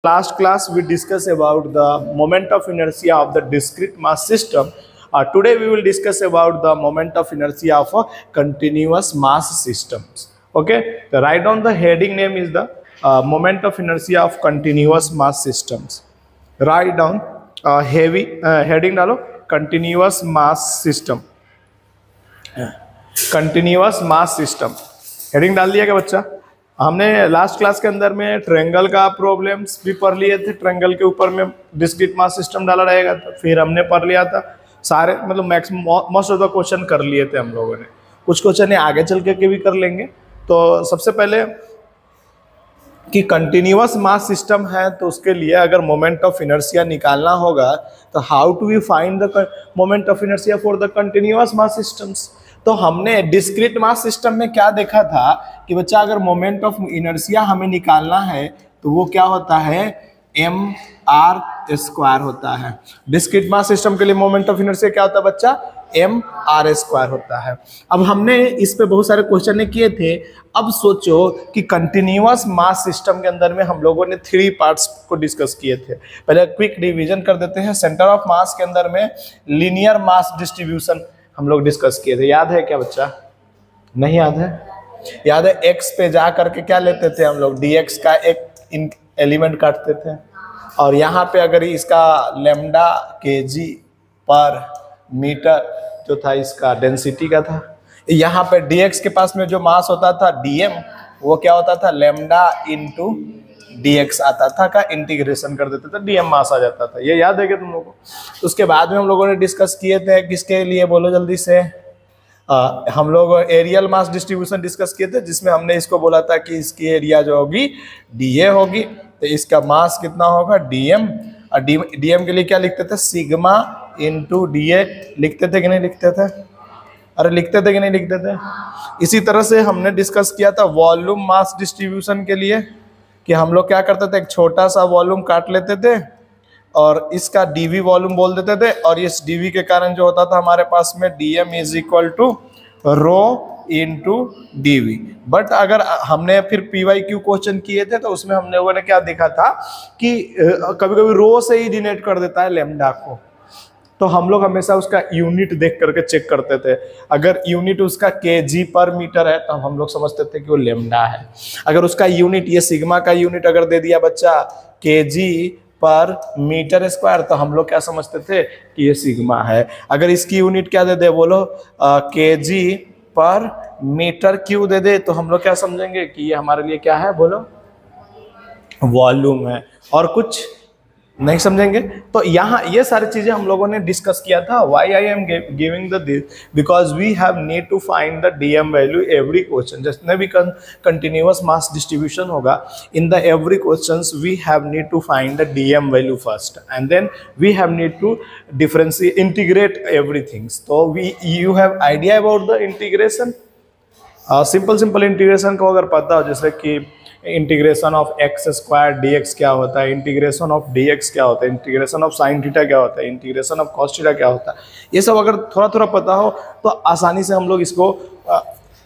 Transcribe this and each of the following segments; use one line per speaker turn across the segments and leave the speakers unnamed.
Last class we discussed about the moment of inertia of the discrete mass system. Today we will discuss about the moment of inertia of a continuous mass systems. Okay, the write down the heading name is the moment of inertia of continuous mass systems. Write down heading डालो continuous mass system. Continuous mass system heading डाल दिया क्या बच्चा? हमने last class के अंदर में triangle का प्रॉब्लम्स भी पढ़ लिए थे। ट्रायंगल के ऊपर में डिस्क्रीट मास सिस्टम डाला रहेगा, तो फिर हमने पढ़ लिया था सारे, मतलब maximum most of the question कर लिए थे हम लोगों ने। कुछ क्वेश्चन आगे चल के भी कर लेंगे। तो सबसे पहले कि कंटिन्यूअस मास सिस्टम है तो उसके लिए अगर मोमेंट ऑफ इनर्शिया निकालना होगा तो how to we find the moment of inertia for the continuous mass systems. तो हमने डिस्क्रीट मास सिस्टम में क्या देखा था कि बच्चा अगर मोमेंट ऑफ इनर्शिया हमें निकालना है तो वो क्या होता है, mr² होता है। डिस्क्रीट मास सिस्टम के लिए मोमेंट ऑफ इनर्शिया क्या होता है बच्चा, mr² होता है। अब हमने इस पे बहुत सारे क्वेश्चन किए थे। अब सोचो कि कंटिन्यूअस मास सिस्टम के अंदर में हम लोगों ने 3 पार्ट्स को डिस्कस किए थे। पहले क्विक रिवीजन कर देते हैं। सेंटर ऑफ मास के अंदर में लीनियर मास डिस्ट्रीब्यूशन हम लोग डिस्कस किए थे, याद है क्या बच्चा? नहीं याद है? याद है x पे जा करके क्या लेते थे हम लोग, dx का एक एलिमेंट काटते थे, और यहाँ पे अगर इसका लैम्डा kg पर मीटर जो था इसका डेंसिटी का था। यहाँ पे dx के पास में जो मास होता था dm, वो क्या होता था, लैम्डा इंटू dx आता था का इंटीग्रेशन कर देते थे, dm मास आ जाता था। ये याद है क्या तुम लोगों को? उसके बाद में हम लोगों ने डिस्कस किए थे किसके लिए, बोलो जल्दी से। हम लोग एरियल मास डिस्ट्रीब्यूशन डिस्कस किए थे, जिसमें हमने इसको बोला था कि इसकी एरिया जो होगी dA होगी, तो इसका मास कितना होगा dm, और dm के लिए क्या लिखते थे, सिग्मा इंटू dA लिखते थे कि नहीं लिखते थे? अरे लिखते थे कि नहीं लिखते थे? इसी तरह से हमने डिस्कस किया था वॉल्यूम मास डिस्ट्रीब्यूशन के लिए, कि हम लोग क्या करते थे, एक छोटा सा वॉल्यूम काट लेते थे और इसका dv वॉल्यूम बोल देते थे, और इस dv के कारण जो होता था हमारे पास में dm is equal to rho into dv। But अगर हमने फिर pyq क्वेश्चन किए थे तो उसमें हम लोगों ने क्या देखा था कि कभी कभी रो से ही डिनोट कर देता है लैम्डा को, तो हम लोग हमेशा उसका यूनिट देख करके चेक करते थे। अगर यूनिट उसका kg पर मीटर है तो हम लोग समझते थे कि वो लैम्डा है। अगर उसका यूनिट, ये सिग्मा का यूनिट अगर दे दिया बच्चा kg पर मीटर स्क्वायर, तो हम लोग क्या समझते थे कि ये सिग्मा है। अगर इसकी यूनिट क्या दे दे, बोलो kg पर मीटर क्यूब दे दे, तो हम लोग क्या समझेंगे कि ये हमारे लिए क्या है, बोलो वॉल्यूम है, और कुछ नहीं समझेंगे। तो यहाँ ये सारी चीजें हम लोगों ने डिस्कस किया था। Why I am giving the this, because we have need to find the DM value every question. जितने भी कंटिन्यूअस मास डिस्ट्रीब्यूशन होगा, in the every questions we have need to find the DM value first, and then we have need to differentiate, integrate everything. तो you have idea about the integration. Simple integration को अगर पता हो, जैसे कि integration of x² dx क्या होता है, इंटीग्रेशन ऑफ dx क्या होता है, इंटीग्रेशन ऑफ साइन थीटा क्या होता है, इंटीग्रेशन ऑफ कॉस थीटा क्या होता है, ये सब अगर थोड़ा थोड़ा पता हो तो आसानी से हम लोग इसको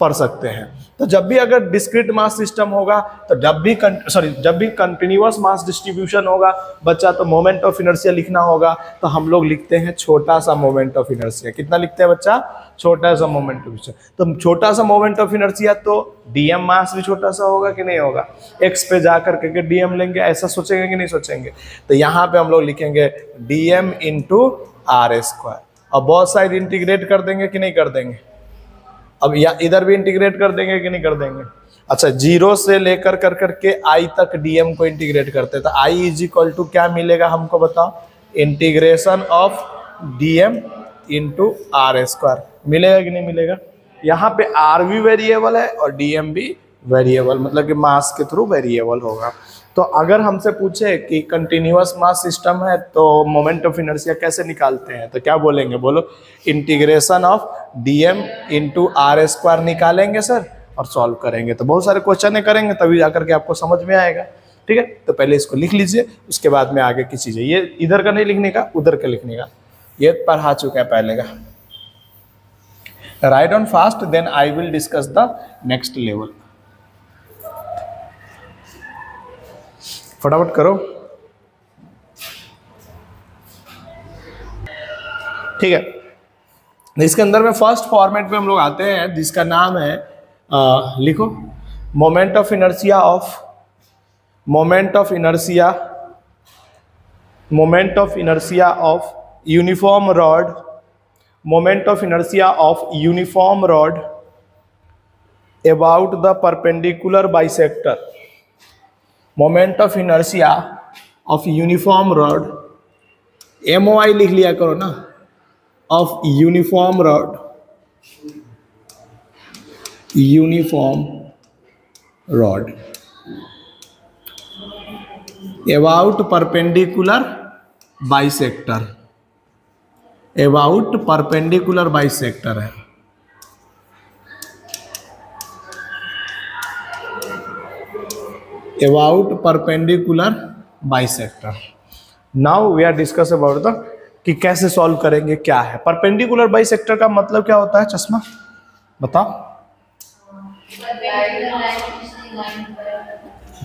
पढ़ सकते हैं। तो जब भी अगर डिस्क्रीट मास सिस्टम होगा, तो जब भी कंटिन्यूअस मास डिस्ट्रीब्यूशन होगा बच्चा, तो मोमेंट ऑफ इनर्शिया लिखना होगा, तो हम लोग लिखते हैं छोटा सा मोमेंट ऑफ इनर्शिया। कितना लिखते हैं बच्चा? छोटा सा मोमेंट ऑफ इनर्शिया। तो छोटा सा मोमेंट ऑफ इनर्शिया, तो डीएम मास भी छोटा सा होगा कि नहीं होगा? एक्स पे जा करके डीएम लेंगे, ऐसा सोचेंगे कि नहीं सोचेंगे? तो यहाँ पे हम लोग लिखेंगे डीएम इंटू r², और बहुत साइड इंटीग्रेट कर देंगे कि नहीं कर देंगे? अब या इधर भी इंटीग्रेट कर देंगे कि नहीं कर देंगे? अच्छा, 0 से लेकर कर करके i तक dm को इंटीग्रेट करते हैं, तो i इज इक्वल टू क्या मिलेगा हमको बताओ, integration of dm into r² मिलेगा कि नहीं मिलेगा? यहाँ पे r भी वेरिएबल है और dm भी वेरिएबल, मतलब कि मास के थ्रू वेरिएबल होगा। तो अगर हमसे पूछे कि कंटिन्यूअस मास सिस्टम है तो मोमेंट ऑफ इनर्शिया कैसे निकालते हैं, तो क्या बोलेंगे, बोलो integration of dm into r² निकालेंगे सर, और सॉल्व करेंगे। तो बहुत सारे क्वेश्चन करेंगे तभी जाकर के आपको समझ में आएगा। ठीक है, तो पहले इसको लिख लीजिए, उसके बाद में आगे की चीजें, ये इधर का नहीं लिखने का, उधर का लिखने का, ये पढ़ा चुके हैं पहले का। Right on fast, then I will discuss the next level. फटाफट करो। ठीक है। इसके अंदर में फर्स्ट फॉर्मेट पे हम लोग आते हैं जिसका नाम है लिखो moment of inertia of uniform rod, moment of inertia of uniform rod about the perpendicular bisector, moment of inertia of uniform rod, MOI लिख लिया करो ना, of uniform rod, about perpendicular bisector, about perpendicular bisector है। About perpendicular bisector. Now we are discuss about the कि कैसे solve करेंगे, क्या है परपेंडिकुलर बाइसेक्टर का मतलब, क्या होता है चश्मा बताओ।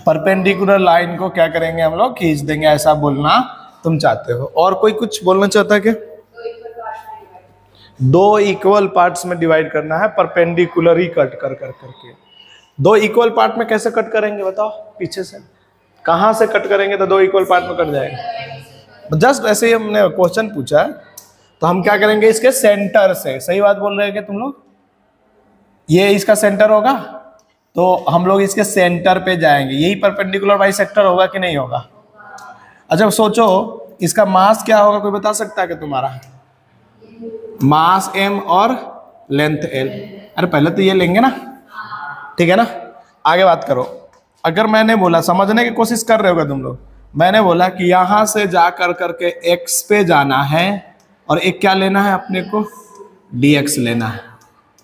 परपेंडिकुलर लाइन को क्या करेंगे हम लोग, खींच देंगे, ऐसा बोलना तुम चाहते हो। और कोई कुछ बोलना चाहता है क्या? दो इक्वल पार्ट्स में डिवाइड करना है, परपेंडिकुलर ही कट कर करके। दो इक्वल पार्ट में कैसे कट करेंगे बताओ, पीछे से कहां से कट करेंगे तो दो इक्वल पार्ट में कट जाएगा। जस्ट ऐसे ही हमने क्वेश्चन पूछा है, तो हम क्या करेंगे, इसके सेंटर से। सही बात बोल रहे हैं क्या तुम लोग? ये इसका सेंटर होगा तो हम लोग इसके सेंटर पे जाएंगे, यही परपेंडिकुलर बाइसेक्टर होगा कि नहीं होगा? अच्छा सोचो इसका मास क्या होगा, कोई बता सकता है कि तुम्हारा? मास m और लेंथ l। अरे पहले तो ये लेंगे ना, ठीक है ना। आगे बात करो। अगर मैंने बोला, समझने की कोशिश कर रहे होगा तुम लोग, मैंने बोला कि यहां से जा कर करके x पे जाना है और एक क्या लेना है अपने को, dx लेना है,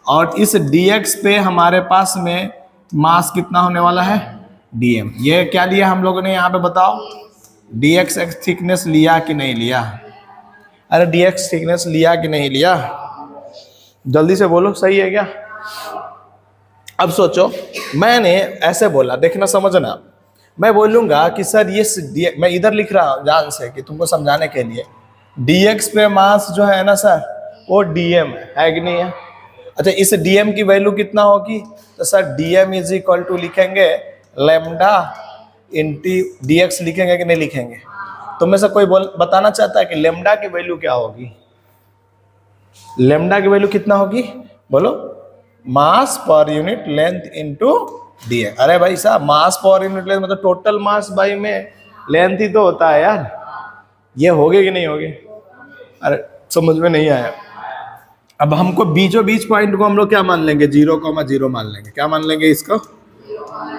और इस dx पे हमारे पास में मास कितना होने वाला है, dm। ये क्या लिया हम लोगों ने यहाँ पे बताओ, dx थिकनेस लिया कि नहीं लिया? अरे dx थिकनेस लिया कि नहीं लिया? जल्दी से बोलो, सही है क्या? अब सोचो मैंने ऐसे बोला, देखना समझना, मैं बोलूंगा कि सर ये मैं इधर लिख रहा हूं जान से कि तुमको समझाने के लिए, dx पे मास जो है ना सर वो dm है कि नहीं है? अच्छा इस dm की वैल्यू कितना होगी, तो sir dm is equal to लिखेंगे लेमडा इंटू dx, लिखेंगे कि नहीं लिखेंगे? तो में से कोई बताना चाहता है कि लेमडा की वैल्यू क्या होगी? लेमडा की वैल्यू कितना होगी बोलो? मास per unit length into dx। अरे भाई साहब मास पर यूनिट लेंथ मतलब टोटल मास बाई में लेंथ ही तो होता है यार, ये होगे कि नहीं होगे? अरे समझ में नहीं आया। अब हमको बीचों बीच पॉइंट को हम लोग क्या मान लेंगे, 0,0 मान लेंगे। क्या मान लेंगे इसको?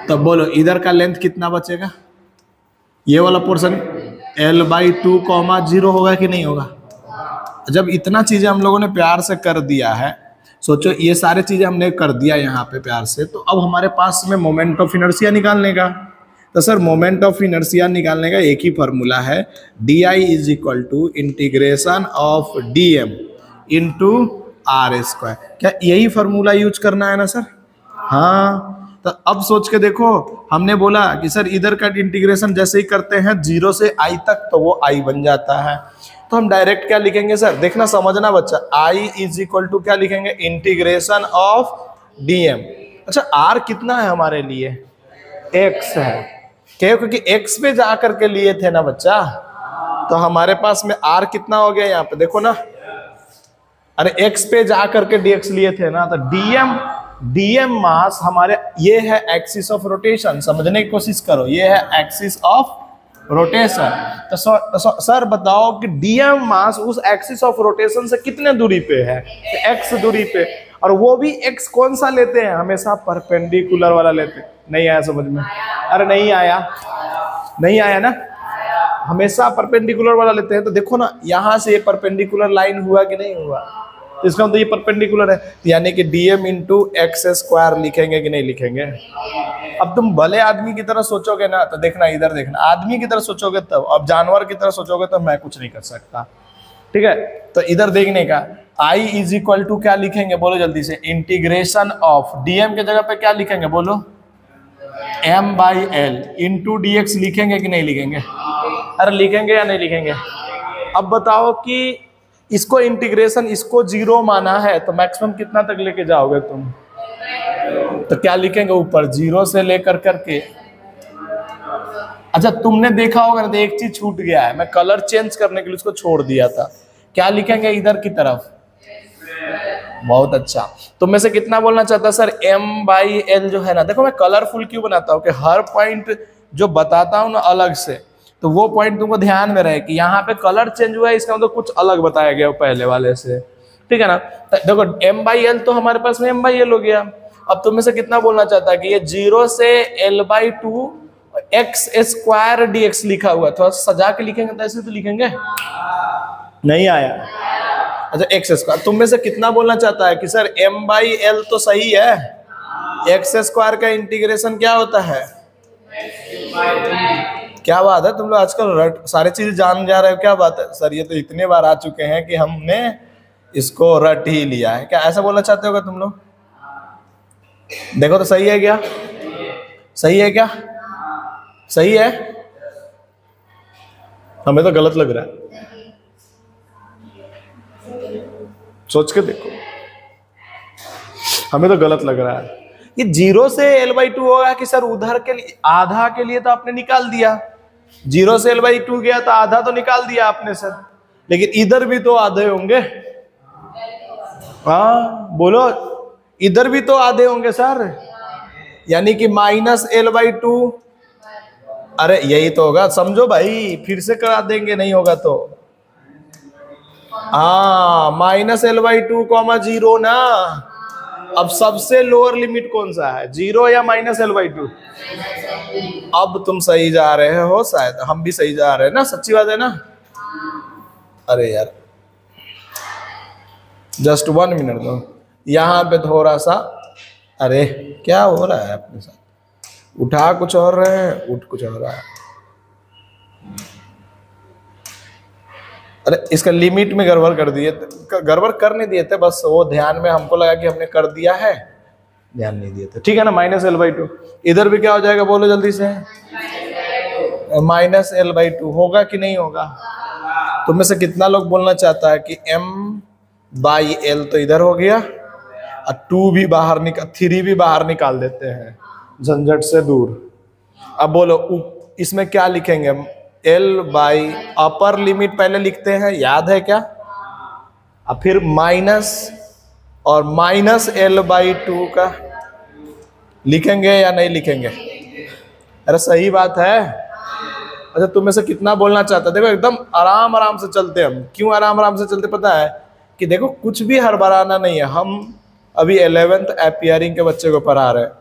तब बोलो इधर का लेंथ कितना बचेगा, ये वाला पोर्शन l/2,0 होगा कि नहीं होगा? जब इतना चीजें हम लोगों ने प्यार से कर दिया है, सोचो ये सारे चीजें हमने कर दिया यहाँ पे प्यार से, तो अब हमारे पास में मोमेंट ऑफ इनर्शिया निकालने का, तो सर मोमेंट ऑफ इनर्शिया निकालने का एक ही फॉर्मूला है, DI is equal to integration of DM into R²। क्या यही फॉर्मूला यूज करना है ना सर? हाँ। तो अब सोच के देखो, हमने बोला कि सर इधर का इंटीग्रेशन जैसे ही करते हैं 0 से I तक तो वो I बन जाता है, तो हम डायरेक्ट क्या लिखेंगे सर, देखना समझना बच्चा, I इज इक्वल टू क्या लिखेंगे, इंटीग्रेशन ऑफ DM। अच्छा R कितना है हमारे लिए, X है, क्यों? क्योंकि X पे जा करके लिए थे ना बच्चा, तो हमारे पास में R कितना हो गया यहाँ पे देखो ना, अरे X पे जा करके dx लिए थे ना, तो DM मास हमारे, ये है एक्सिस ऑफ रोटेशन, समझने की कोशिश करो, ये है एक्सिस ऑफ रोटेशन। तो सर बताओ कि DM मास उस एक्सिस ऑफ रोटेशन से कितने दूरी पे है, x दूरी पे, और वो भी x कौन सा लेते हैं, हमेशा परपेंडिकुलर वाला लेते हैं। नहीं आया समझ में? अरे नहीं आया, नहीं आया ना, हमेशा परपेंडिकुलर वाला लेते हैं। तो देखो ना यहाँ से ये परपेंडिकुलर लाइन हुआ कि नहीं हुआ, तो इसका मतलब ये परपेंडिकुलर है, यानी कि DM इंटू x² लिखेंगे कि नहीं लिखेंगे? अब तुम भले आदमी की तरह सोचोगे ना, तो देखना इधर देखना, आदमी की तरह सोचोगे तब, अब जानवर की तरह सोचोगे तो मैं कुछ नहीं कर सकता, ठीक है। तो इधर देखने का I इज इक्वल टू क्या लिखेंगे बोलो जल्दी से, इंटीग्रेशन ऑफ DM के जगह पे क्या लिखेंगे बोलो, M/L इंटू dx लिखेंगे कि नहीं लिखेंगे? अरे लिखेंगे या नहीं लिखेंगे? अब बताओ कि इसको इंटीग्रेशन, इसको 0 माना है तो मैक्सिमम कितना तक लेके जाओगे तुम? तो क्या लिखेंगे ऊपर 0 से लेकर करके। अच्छा तुमने देखा होगा ना, एक चीज छूट गया है, मैं कलर चेंज करने के लिए उसको छोड़ दिया था। क्या लिखेंगे इधर की तरफ? बहुत अच्छा। तुम में से कितना बोलना चाहता है सर m/l जो है ना, देखो मैं कलरफुल क्यों बनाता हूँ कि हर पॉइंट जो बताता हूँ ना अलग से, तो वो पॉइंट तुमको ध्यान में रहे कि यहाँ पे कलर चेंज हुआ है, इसका मतलब कुछ अलग बताया गया पहले वाले से, ठीक है ना। देखो m/l तो हमारे पास में m/l हो गया। अब तुम में से कितना बोलना चाहता है कि ये 0 से l/2 x² dx लिखा हुआ, थोड़ा सजा के लिखेंगे तो ऐसे तो लिखेंगे नहीं आया। अच्छा x², तुम में से कितना बोलना चाहता है कि सर m/l तो सही है, x² का इंटीग्रेशन क्या होता है? क्या बात है, तुम लोग आजकल सारे चीज जान जा रहे हो, क्या बात है सर, ये तो इतने बार आ चुके हैं कि हमने इसको रट ही लिया है। क्या ऐसा बोलना चाहते होगा तुम लोग? देखो तो सही है क्या? सही है क्या? सही है? हमें तो गलत लग रहा है, सोच के देखो, हमें तो गलत लग रहा है। ये 0 से l/2 होगा कि सर उधर के लिए आधा के लिए तो आपने निकाल दिया, 0 से l/2 गया तो आधा तो निकाल दिया आपने सर, लेकिन इधर भी तो आधे होंगे। हाँ बोलो, इधर भी तो आधे होंगे सर, यानी कि -l/2। अरे यही तो होगा, समझो भाई, फिर से करा देंगे नहीं होगा तो। हाँ -l/2, 0 ना। अब सबसे लोअर लिमिट कौन सा है, 0 या -l/2? अब तुम सही जा रहे हो, शायद हम भी सही जा रहे हैं ना, सच्ची बात है ना। अरे यार जस्ट 1 मिनट दो, यहाँ पे थोड़ा सा, अरे क्या हो रहा है अपने साथ, उठा कुछ और रहे हैं, उठ कुछ और रहा है। अरे इसका लिमिट में गड़बड़ कर दिए, गड़बड़ कर नहीं दिए थे, बस वो ध्यान में हमको लगा कि हमने कर दिया है, ध्यान नहीं दिए थे, ठीक है ना। -l/2 इधर भी क्या हो जाएगा, बोलो जल्दी से, -l/2 होगा कि नहीं होगा? तुम में से कितना लोग बोलना चाहता है कि m/l तो इधर हो गया, और 2 भी बाहर निकाल, 3 भी बाहर निकाल देते हैं झंझट से दूर। अब बोलो इसमें क्या लिखेंगे, l/ अपर लिमिट पहले लिखते हैं, याद है क्या? अब फिर माइनस और -l/2 का लिखेंगे या नहीं लिखेंगे? अरे सही बात है। अच्छा तुम में से कितना बोलना चाहता है, देखो एकदम आराम आराम से चलते हम। क्यों आराम आराम से चलते पता है? कि देखो कुछ भी हड़बड़ाना नहीं है, हम अभी 11th अपीयरिंग के बच्चे को पढ़ा रहे हैं,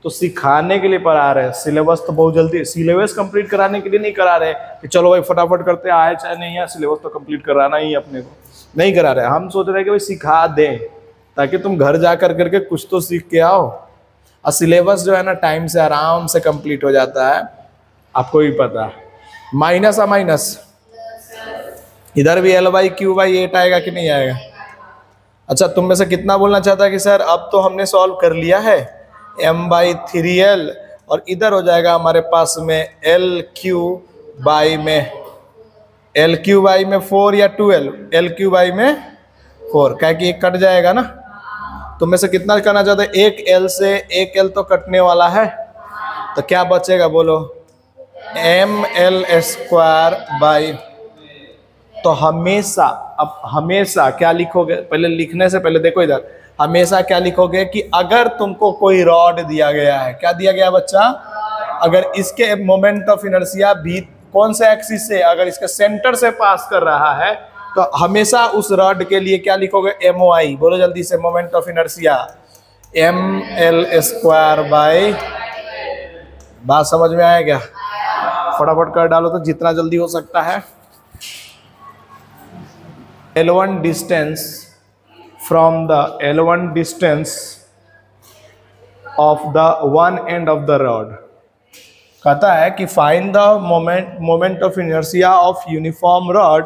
तो सिखाने के लिए पढ़ा रहे हैं। सिलेबस तो बहुत जल्दी, सिलेबस कंप्लीट कराने के लिए नहीं करा रहे कि चलो भाई फटाफट करते आए चाहे नहीं है, सिलेबस तो कंप्लीट कराना ही अपने को, नहीं करा रहे। हम सोच रहे हैं कि भाई सिखा दें ताकि तुम घर जा कर करके कुछ तो सीख के आओ। और सिलेबस जो है ना टाइम से आराम से कंप्लीट हो जाता है, आपको भी पता है। माइनस और माइनस, इधर भी l/q/8 आएगा कि नहीं आएगा? अच्छा तुम में से कितना बोलना चाहता है कि सर अब तो हमने सॉल्व कर लिया है, m/3l, और इधर हो जाएगा हमारे पास में l/3 में 4 या 2l, l/3 में 4, क्या कि एक कट जाएगा ना। तुम में से कितना करना चाहते हैं, एक l से एक l तो कटने वाला है, तो क्या बचेगा बोलो, ml²। तो हमेशा, अब हमेशा क्या लिखोगे, पहले लिखने से पहले देखो इधर, हमेशा क्या लिखोगे कि अगर तुमको कोई रॉड दिया गया है, क्या दिया गया बच्चा, अगर इसके मोमेंट ऑफ इनर्शिया भी कौन से एक्सिस से, अगर इसके सेंटर से पास कर रहा है, तो हमेशा उस रॉड के लिए क्या लिखोगे, MOI। बोलो जल्दी से, मोमेंट ऑफ इनर्शिया ml²। बात समझ में आया क्या? फटाफट कर डालो तो जितना जल्दी हो सकता है। L1 distance from the L1 distance of the one end of the rod, कहता है कि find the moment of inertia of uniform rod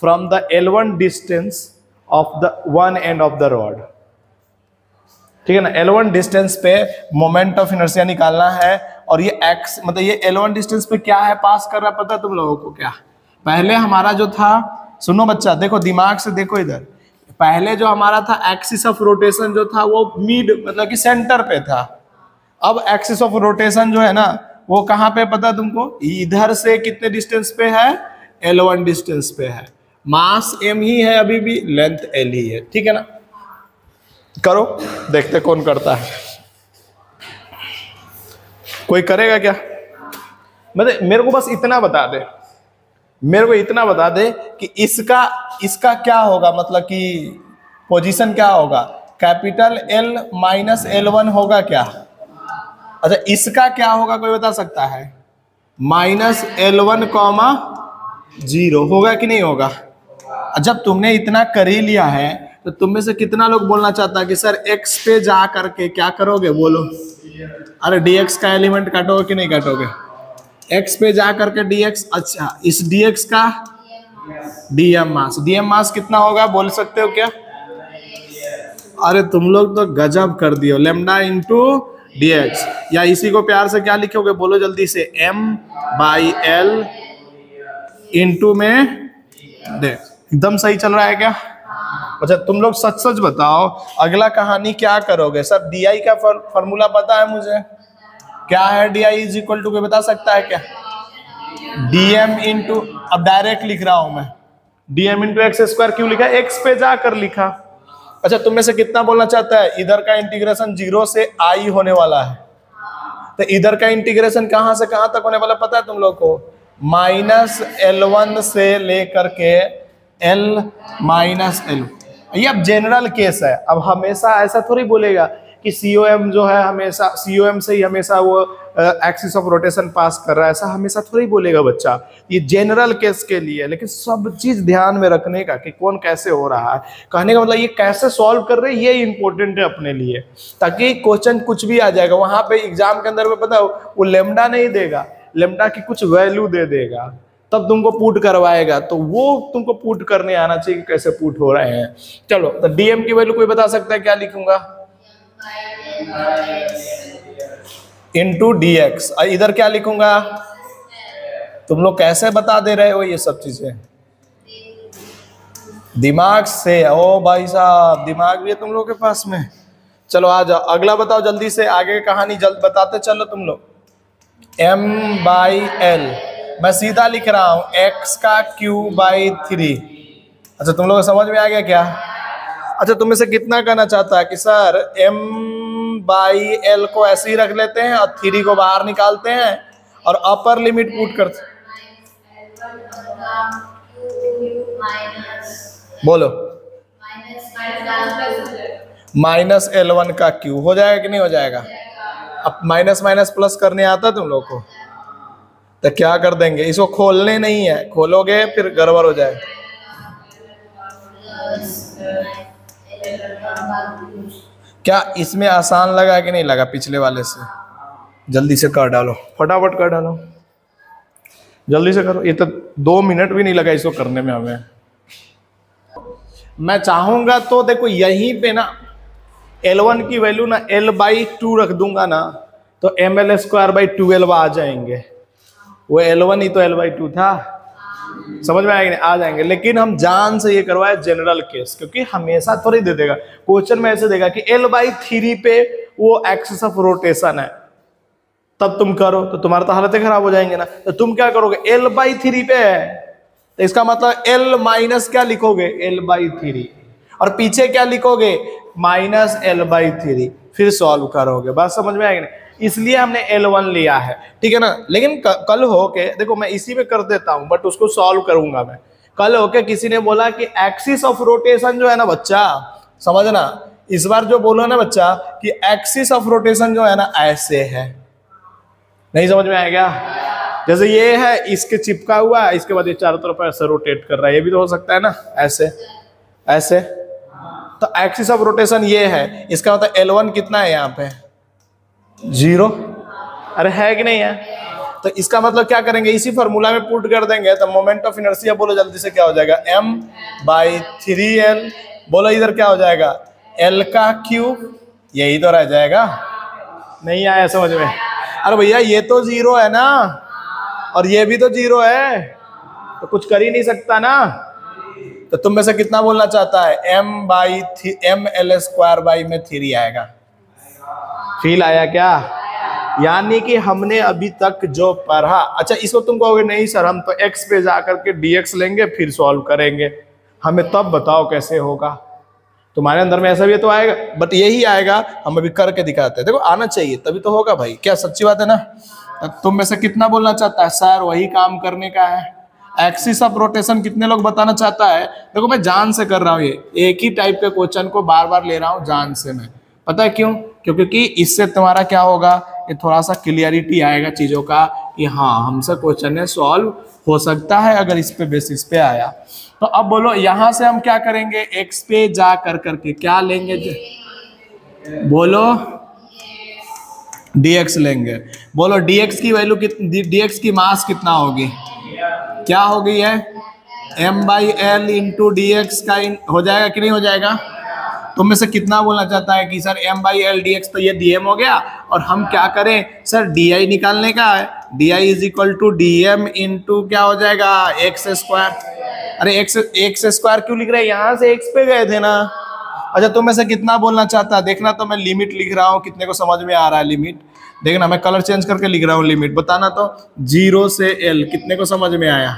from the L1 distance of the one end of the rod। ठीक है ना, L1 distance पे moment of inertia निकालना है, और ये x मतलब ये L1 डिस्टेंस पे क्या है पास कर रहा है, पता है तुम लोगों को क्या? पहले हमारा जो था सुनो बच्चा, देखो दिमाग से देखो इधर, पहले जो हमारा था एक्सिस ऑफ रोटेशन जो था वो मिड मतलब कि सेंटर पे था। अब एक्सिस ऑफ रोटेशन जो है ना वो कहाँ पे पता तुमको, इधर से कितने डिस्टेंस पे है, L1 डिस्टेंस पे है। मास m ही है अभी भी, लेंथ l ही है, ठीक है ना। करो, देखते कौन करता है। कोई करेगा क्या? मतलब मेरे को बस इतना बता दे, मेरे को इतना बता दे कि इसका क्या होगा, मतलब कि पोजीशन क्या होगा, कैपिटल L माइनस L1 होगा क्या? अच्छा इसका क्या होगा कोई बता सकता है? माइनस L1 कॉमा 0 होगा कि नहीं होगा? जब तुमने इतना कर ही लिया है तो तुम में से कितना लोग बोलना चाहता है कि सर x पे जा करके क्या करोगे, बोलो। अरे dx का एलिमेंट काटोगे कि नहीं काटोगे? x पे जा करके dx, अच्छा इस dx का dm मास कितना होगा बोल सकते हो क्या? अरे तुम लोग तो गजब कर दियो, लेमडा इंटू dx, या इसी को प्यार से क्या लिखोगे बोलो जल्दी से, m/l इंटू में दे। एकदम सही चल रहा है क्या? अच्छा तुम लोग सच सच बताओ अगला कहानी क्या करोगे? सर डी आई का फॉर्मूला पता है मुझे, क्या है D I is equal to, कोई बता सकता है क्या? डीएम इंटू, अब डायरेक्ट लिख रहा हूं मैं, डीएम इंटू एक्स स्क्वायर। क्यों लिखा? एक्स पे जाकर लिखा। अच्छा तुम में से कितना बोलना चाहता है इधर का इंटीग्रेशन 0 से आई होने वाला है, तो इधर का इंटीग्रेशन कहां से कहां तक होने वाला पता है तुम लोग को? माइनस L1 से लेकर के L माइनस L। ये अब जनरल केस है, अब हमेशा ऐसा थोड़ी बोलेगा कि COM जो है हमेशा COM से ही हमेशा वो एक्सिस ऑफ रोटेशन पास कर रहा है, ऐसा हमेशा थोड़ी बोलेगा बच्चा। ये जनरल केस के लिए, लेकिन सब चीज ध्यान में रखने का कि कौन कैसे हो रहा है। कहने का मतलब ये कैसे सॉल्व कर रहे हैं ये इंपॉर्टेंट है अपने लिए, ताकि क्वेश्चन कुछ भी आ जाएगा वहां पे एग्जाम के अंदर में पता वो लेमडा नहीं देगा, लेमडा की कुछ वैल्यू दे देगा, तब तुमको पुट करवाएगा, तो वो तुमको पुट करने आना चाहिए कैसे पुट हो रहे हैं। चलो तो डीएम की वैल्यू कोई बता सकता है? क्या लिखूंगा? Into D x. इधर क्या लिखूंगा? तुम लोग कैसे बता दे रहे हो ये सब चीजें? दिमाग से। ओ भाई साहब दिमाग भी है तुम लोग के पास में। चलो आ जाओ अगला बताओ जल्दी से, आगे कहानी जल्द बताते चलो तुम लोग। m/l मैं सीधा लिख रहा हूं x का q/3। अच्छा तुम लोग को समझ में आ गया क्या? अच्छा तुम में से कितना कहना चाहता है कि सर m/l को ऐसे ही रख लेते हैं और 3 को बाहर निकालते हैं और अपर लिमिट पुट करते? बोलो। माइनस L1 का q हो जाएगा कि नहीं हो जाएगा? अब माइनस माइनस प्लस करने आता तुम लोग को, तो क्या कर देंगे, इसको खोलने नहीं है, खोलोगे फिर गड़बड़ हो जाए। क्या इसमें आसान लगा कि नहीं लगा पिछले वाले से? जल्दी से कर डालो, फटाफट कर डालो, जल्दी से करो। ये तो 2 मिनट भी नहीं लगा इसको करने में हमें। मैं चाहूंगा तो देखो यहीं पे ना L1 की वैल्यू ना L/2 रख दूंगा ना, तो ml²/12 आ जाएंगे। वो L1 ही तो L/2 था, समझ में आएगा? आ जाएंगे। लेकिन हम जान से ये करवाए जनरल केस, क्योंकि हमेशा थोड़ी दे देगा क्वेश्चन में, ऐसे देगा कि L/3 पे वो एक्सिस ऑफ रोटेशन है, तब तुम करो तो तुम्हारा तो हालत खराब हो जाएंगे ना। तो तुम क्या करोगे? L/3 पे है तो इसका मतलब L माइनस क्या लिखोगे? L/3, और पीछे क्या लिखोगे? माइनस L/3, फिर सॉल्व करोगे। बात समझ में आएगी ना? इसलिए हमने L1 लिया है, ठीक है ना। लेकिन कल हो के देखो मैं इसी में कर देता हूं, बट उसको सॉल्व करूंगा मैं। कल हो के किसी ने बोला कि एक्सिस ऑफ रोटेशन जो है ना बच्चा, समझना इस बार जो बोलो ना बच्चा कि एक्सिस ऑफ रोटेशन जो है ना ऐसे है, नहीं समझ में आएगा? जैसे ये है इसके चिपका हुआ है, इसके बाद ये चारों तरफ ऐसे रोटेट कर रहा है, ये भी तो हो सकता है ना ऐसे ऐसे। तो एक्सिस ऑफ रोटेशन ये है, इसका मतलब L1 कितना है यहाँ पे? 0। अरे है कि नहीं है? तो इसका मतलब क्या करेंगे? इसी फॉर्मूला में पुट कर देंगे, तो मोमेंट ऑफ इनर्शिया बोलो जल्दी से क्या हो जाएगा? m/3l। बोलो इधर क्या हो जाएगा? L का क्यूब, यही तो रह जाएगा। नहीं आया समझ में? अरे भैया ये तो 0 है ना, और ये भी तो 0 है, तो कुछ कर ही नहीं सकता ना। तो तुम में से कितना बोलना चाहता है? m/3 आएगा। फील आया क्या? यानी कि हमने अभी तक जो पढ़ा, अच्छा इसको तुम कहोगे नहीं सर हम तो x पे जाकर के dx लेंगे फिर सॉल्व करेंगे, हमें तब बताओ कैसे होगा। तुम्हारे अंदर में ऐसा भी तो आएगा, बट यही आएगा, हम अभी करके दिखाते हैं। देखो आना चाहिए तभी तो होगा भाई, क्या सच्ची बात है ना? तुम में से कितना बोलना चाहता है सर वही काम करने का है? एक्सिस ऑफ रोटेशन कितने लोग बताना चाहता है? देखो मैं जान से कर रहा हूँ, ये एक ही टाइप के क्वेश्चन को बार बार ले रहा हूँ जान से मैं। पता है क्यों? क्योंकि इससे तुम्हारा क्या होगा, ये थोड़ा सा क्लियरिटी आएगा चीजों का कि हाँ हमसे क्वेश्चन है सॉल्व हो सकता है अगर इस पे बेसिस पे आया। तो अब बोलो यहां से हम क्या करेंगे? x पे जा कर करके क्या लेंगे? बोलो dx लेंगे। बोलो dx की वैल्यू कितनी, dx की मास कितना होगी? क्या होगी है? m/l इंटू dx का हो जाएगा कि नहीं हो जाएगा? तुम में से कितना बोलना चाहता है कि सर m/l dx, तो ये dm हो गया और हम क्या करें सर di निकालने का है। di is equal to dm into क्या हो जाएगा? x square. अरे x स्क्वायर क्यों लिख रहे हैं? यहाँ से x पे गए थे ना। अच्छा तुम में से कितना बोलना चाहता है? देखना तो मैं लिमिट लिख रहा हूँ, कितने को समझ में आ रहा है लिमिट? देखना मैं कलर चेंज करके लिख रहा हूँ लिमिट, बताना तो 0 से l कितने को समझ में आया?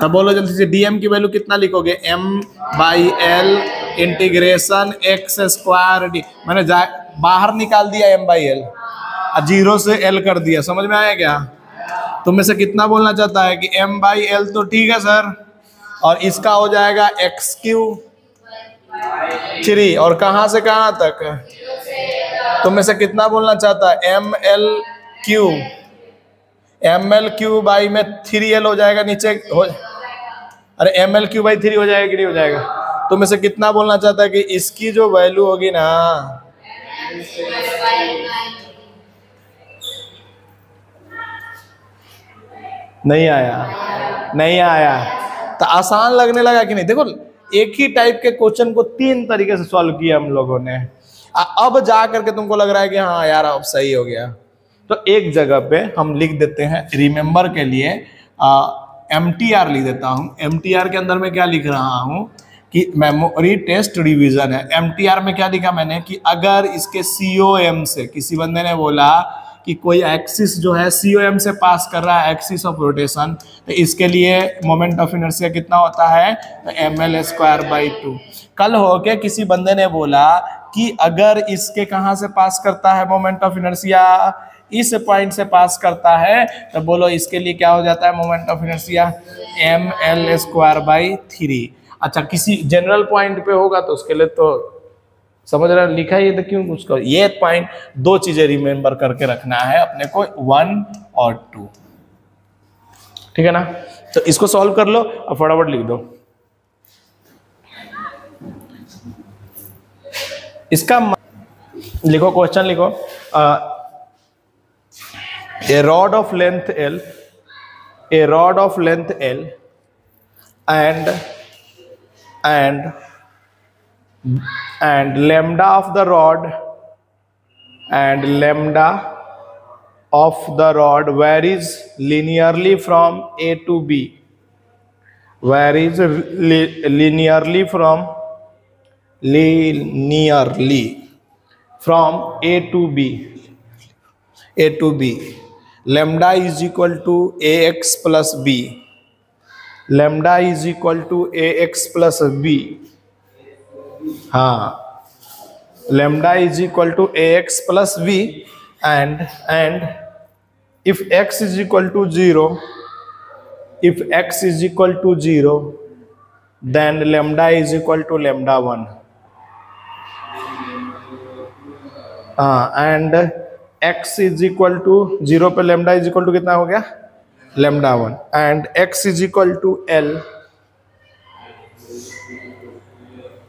तब बोलो जल्दी से dm की वैल्यू कितना लिखोगे? m/l integration x square d। मैंने बाहर निकाल दिया m/l और 0 से l कर दिया, समझ में आया क्या? तुम में से कितना बोलना चाहता है कि m/l तो ठीक है सर, और इसका हो जाएगा x³ और कहां से कहां तक? तुम में से कितना बोलना चाहता है? ml³ में 3l हो जाएगा नीचे हो। अरे ml³/3 हो जाएगा कि नहीं हो जाएगा? तुम में से कितना बोलना चाहता है कि इसकी जो वैल्यू होगी ना, नहीं आया? नहीं आया तो आसान लगने लगा कि नहीं? देखो एक ही टाइप के क्वेश्चन को 3 तरीके से सॉल्व किया हम लोगों ने, अब जा करके तुमको लग रहा है कि हाँ यार अब सही हो गया। तो एक जगह पे हम लिख देते हैं रिमेंबर के लिए, MTR लिख देता हूँ। MTR के अंदर में क्या लिख रहा हूँ कि मेमोरी टेस्ट रिवीजन है। MTR में क्या लिखा मैंने कि अगर इसके COM से, किसी बंदे ने बोला कि कोई एक्सिस जो है COM से पास कर रहा है, एक्सिस ऑफ रोटेशन, तो इसके लिए मोमेंट ऑफ इनर्शिया कितना होता है? तो ml²/2। कल होके किसी बंदे ने बोला कि अगर इसके कहां से पास करता है मोमेंट ऑफ इनर्शिया? इस पॉइंट से पास करता है, तो बोलो इसके लिए क्या हो जाता है मोमेंट ऑफ इनर्शिया? ml²/3। अच्छा किसी जनरल पॉइंट पे होगा तो उसके लिए तो समझ रहे लिखा है, तो क्यों उसको ये पॉइंट 2 चीजें रिमेंबर करके रखना है अपने को, 1 और 2, ठीक है ना? तो इसको सॉल्व कर लो और फटाफट लिख दो। इसका लिखो, क्वेश्चन लिखो, a rod of length L and lambda of the rod varies linearly from A to B, linearly from A to B. Lambda is equal to ax plus b. Lambda is equal to ax plus b. हाँ, lambda is equal to ax plus b, and if x is equal to 0, then lambda is equal to lambda 1. And x is equal to 0 पे lambda is equal to कितना हो गया? lambda 1. and x is equal to L,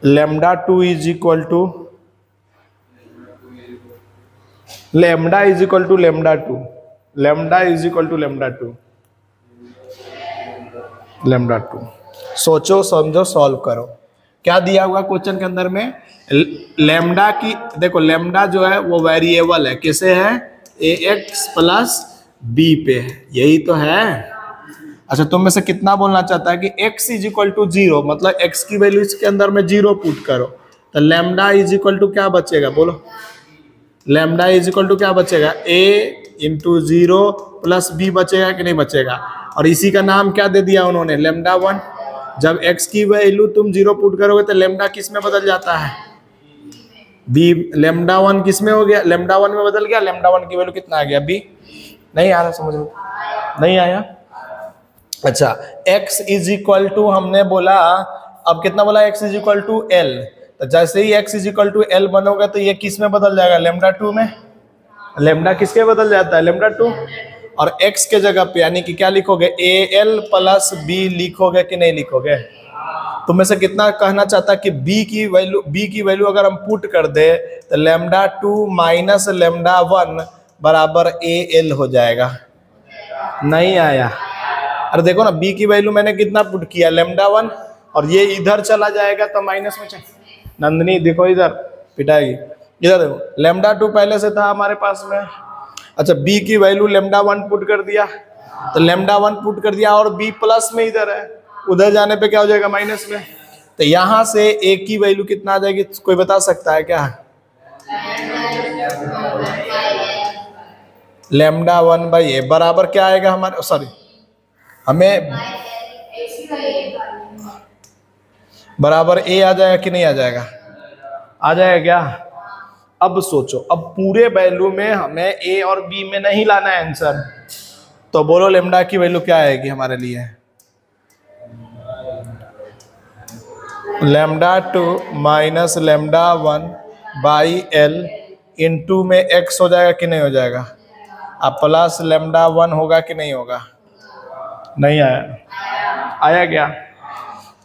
lambda 2 is equal to lambda 2. सोचो समझो solve करो। क्या दिया हुआ क्वेश्चन के अंदर में? लैम्डा की, देखो लैम्डा जो है वो वेरिएबल है, किसे है? ax plus b पे, यही तो है। अच्छा, तुम में से कितना बोलना चाहता है कि x इज इक्वल टू 0, मतलब x की वैल्यू इसके अंदर में 0 पुट करो तो लैम्डा इज इक्वल टू क्या बचेगा, बोलो। लैम्डा इज इक्वल टू क्या बचेगा, a इंटू 0 प्लस b बचेगा कि नहीं बचेगा। और इसी का नाम क्या दे दिया उन्होंने, लैम्डा 1। जब x की वैल्यू तुम 0 पुट करोगे तो लैम्डा किस में बदल जाता है, b। लैम्डा 1 किस में हो गया, लैम्डा 1 में बदल गया। लैम्डा 1 की वैल्यू कितना आ गया, b। नहीं आ रहा समझ में, नहीं आया। अच्छा, x इज इक्वल टू हमने बोला, अब कितना बोला, x is equal to l। तो जैसे ही x is equal to l बनोगे तो ये किस में बदल जाएगा, लैम्डा 2 में। लैम्डा किसके बदल जाता है, लैम्डा 2। और x के जगह पे यानी कि क्या लिखोगे, al प्लस b लिखोगे कि नहीं लिखोगे। तुम में से कितना कहना चाहता है कि b की वैल्यू अगर हम पुट कर दे तो लैम्डा 2 माइनस लैम्डा 1 बराबर al हो जाएगा। नहीं आया। अरे देखो ना, b की वैल्यू मैंने कितना पुट किया, लैम्डा 1, और ये इधर चला जाएगा तो माइनस में चाहिए। नंदनी देखो इधर पिटाएगी, इधर देखो, लैम्डा 2 पहले से था हमारे पास में। अच्छा, b की वैल्यू लैम्डा 1 पुट कर दिया तो लैम्डा 1 पुट कर दिया, और b प्लस में इधर है, उधर जाने पे क्या हो जाएगा, माइनस में। तो यहां से a की वैल्यू कितना आ जाएगी, कोई बता सकता है क्या, लैम्डा 1/a बराबर क्या आएगा हमारे, सॉरी हमें बराबर a आ जाएगा कि नहीं आ जाएगा, आ जाएगा क्या। अब सोचो, अब पूरे वैल्यू में हमें a और b में नहीं लाना है आंसर, तो बोलो लैम्डा की वैल्यू क्या आएगी हमारे लिए, lambda 2 minus lambda 1 by l into में x हो जाएगा कि नहीं हो जाएगा, अब प्लस लैम्डा 1 होगा कि नहीं होगा। नहीं आया, आया क्या।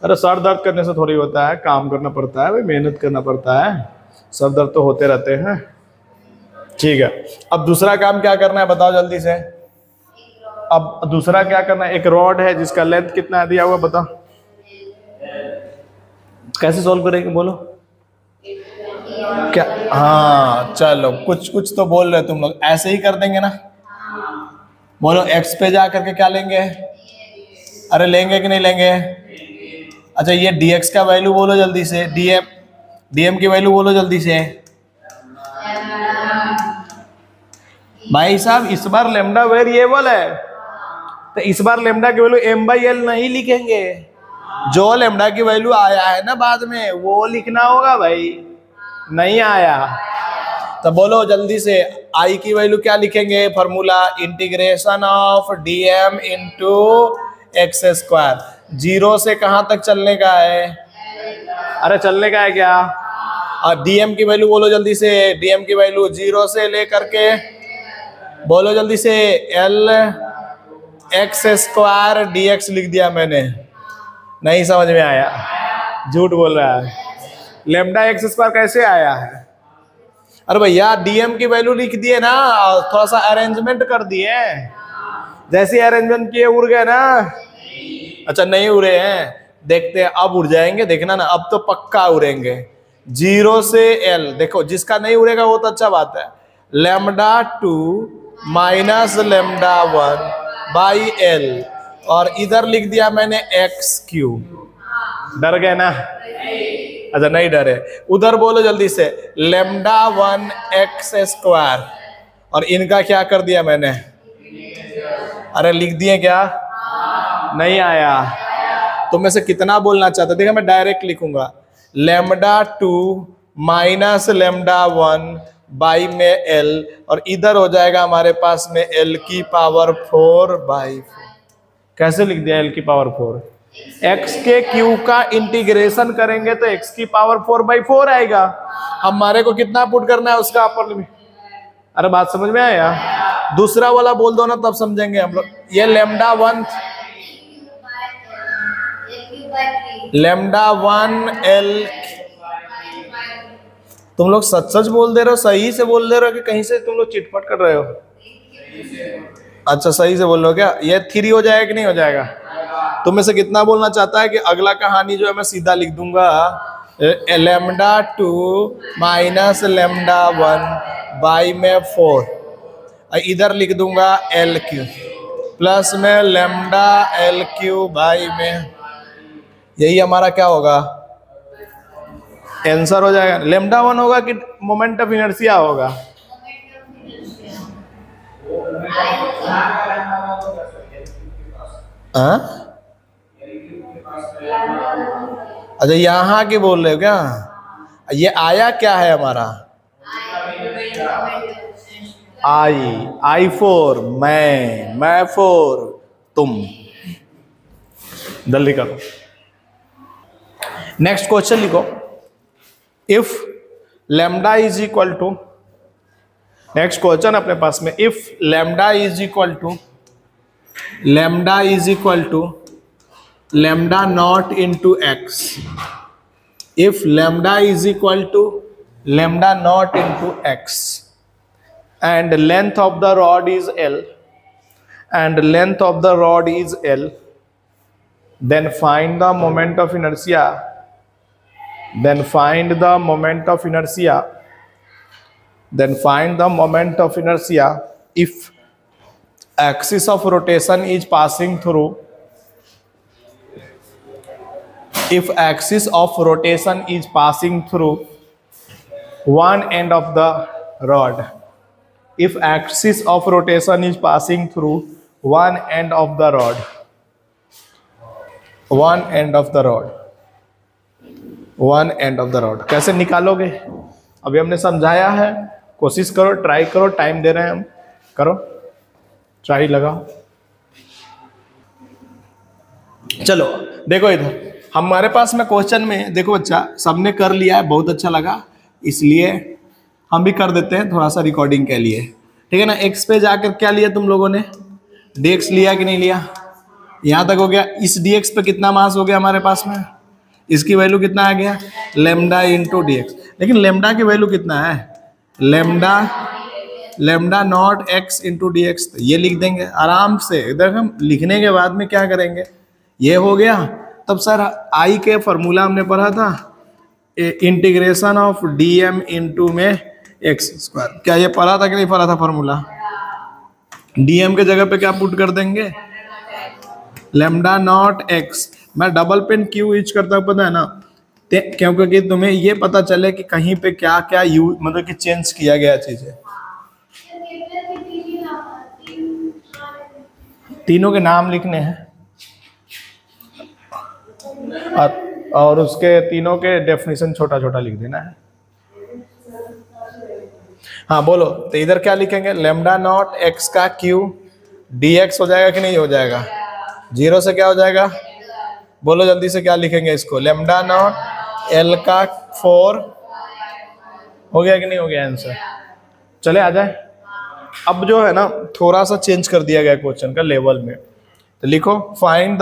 अरे सर दर्द करने से थोड़ी होता है, काम करना पड़ता है भाई, मेहनत करना पड़ता है, सर दर्द तो होते रहते हैं। ठीक है, अब दूसरा काम क्या करना है बताओ जल्दी से। अब दूसरा क्या करना है, एक रॉड है जिसका लेंथ कितना दिया हुआ बताओ, कैसे सॉल्व करेंगे बोलो क्या। हाँ चलो, कुछ कुछ तो बोल रहे तुम लोग, ऐसे ही कर देंगे ना। बोलो x पे जा करके क्या लेंगे, अरे लेंगे कि नहीं लेंगे। अच्छा, ये dx का वैल्यू बोलो जल्दी से, dm की वैल्यू बोलो जल्दी से। भाई साहब इस बार लैम्डा वेरिएबल है, तो इस बार लैम्डा की वैल्यू m/l नहीं लिखेंगे, जो लैम्डा की वैल्यू आया है ना बाद में वो लिखना होगा भाई। नहीं आया तो बोलो जल्दी से, आई की वैल्यू क्या लिखेंगे, formula integration of dm into x square. 0 से कहां तक चलने का है, अरे चलने का है क्या। और dm की वैल्यू बोलो जल्दी से, dm की वैल्यू 0 से लेकर के बोलो जल्दी से l एक्स स्क्वायर dx लिख दिया मैंने। नहीं समझ में आया, झूठ बोल रहा है। लैम्डा एक्स स्क्वायर कैसे आया है, अरे भैया dm की वैल्यू लिख दिए ना, थोड़ा सा अरेंजमेंट कर दिए, जैसे अरेंजमेंट किए उड़ गए ना। अच्छा नहीं उड़े हैं, देखते हैं अब उड़ जाएंगे, देखना ना, अब तो पक्का उड़ेंगे। 0 से l, देखो जिसका नहीं उड़ेगा वो तो अच्छा बात है। Lambda 2 minus lambda 1 by l, और इधर लिख दिया मैंने x3। डर गए ना, अच्छा नहीं डरे, उधर बोलो जल्दी से, लैम्डा 1 एक्स स्क्वायर, और इनका क्या कर दिया मैंने, अरे लिख दिए क्या। नहीं आया, तुम में से कितना बोलना चाहते, देखा मैं डायरेक्ट लिखूंगा, लैम्डा 2 माइनस लैम्डा 1 बाई में l, और इधर हो जाएगा हमारे पास में l की पावर 4/4। कैसे लिख दिया l की पावर 4, x के क्यू का इंटीग्रेशन करेंगे तो x की पावर 4/4 आएगा। हमारे को कितना पुट करना है उसका अपर लिमिट, अरे बात समझ में आया। दूसरा वाला बोल दो ना तब समझेंगे हम लोग। ये लैम्डा 1 l, तुम लोग सच सच बोल दे रहे हो, सही से बोल दे रहे हो कि कहीं से तुम लोग चिटपट कर रहे हो। अच्छा सही से बोल रहे हो क्या, ये 3 हो जाएगा कि नहीं हो जाएगा। तुम में से कितना बोलना चाहता है कि अगला कहानी जो है मैं सीधा लिख दूंगा, लैम्डा 2 माइनस लैम्डा 1 बाई में 4, इधर लिख दूंगा l3। प्लस में लेमडा एल क्यूब बाई में, यही हमारा क्या होगा आंसर हो जाएगा। लेमडा 1 होगा कि मोमेंट ऑफ इनर्शिया होगा? अच्छा यहाँ की बोल रहे हो क्या? ये आया क्या है हमारा? आई फोर मैं फोर तुम। जल्दी करो। नेक्स्ट क्वेश्चन लिखो। If lambda is equal to, next question अपने पास में, if lambda is equal to lambda naught into x, if lambda is equal to lambda naught into x and length of the rod is L, then find the moment of inertia, if axis of rotation is passing through one end of the rod, कैसे निकालोगे? अभी हमने समझाया है, कोशिश करो, try करो, time दे रहे हैं हम, करो, ट्राई लगाओ। चलो देखो इधर हमारे पास में क्वेश्चन में, देखो बच्चा सबने कर लिया है, बहुत अच्छा लगा, इसलिए हम भी कर देते हैं थोड़ा सा रिकॉर्डिंग के लिए, ठीक है ना। एक्स पे जाकर क्या लिया तुम लोगों ने? dx लिया कि नहीं लिया? यहाँ तक हो गया। इस dx पे कितना मास हो गया हमारे पास में? इसकी वैल्यू कितना आ गया? Lambda into D x. लेकिन लेमडा की वैल्यू कितना है? Lambda naught x into D x. ये लिख देंगे आराम से। इधर हम लिखने के बाद में क्या करेंगे? ये हो गया। तब सर आई के फॉर्मूला हमने पढ़ा था, integration of D M into में एक्स स्क्वायर। क्या ये पढ़ा था कि नहीं पढ़ा था फॉर्मूला? डीएम के जगह पे क्या पुट कर देंगे? Lambda naught x. मैं डबल पेन क्यों यूज करता हूँ पता है ना? क्योंकि तुम्हें ये पता चले कि कहीं पे क्या क्या यूज मतलब कि चेंज किया गया चीजें। तीनों के नाम लिखने हैं और उसके तीनों के डेफिनेशन छोटा छोटा लिख देना है। हाँ बोलो, तो इधर क्या लिखेंगे? लेमडा नॉट एक्स का क्यू डी एक्स हो जाएगा कि नहीं हो जाएगा? जीरो से क्या हो जाएगा? बोलो जल्दी से, क्या लिखेंगे इसको? लेमडा नॉट एल का 4 हो गया कि नहीं हो गया आंसर? चले आ जाए। अब जो है ना थोड़ा सा चेंज कर दिया गया क्वेश्चन का लेवल में, तो लिखो find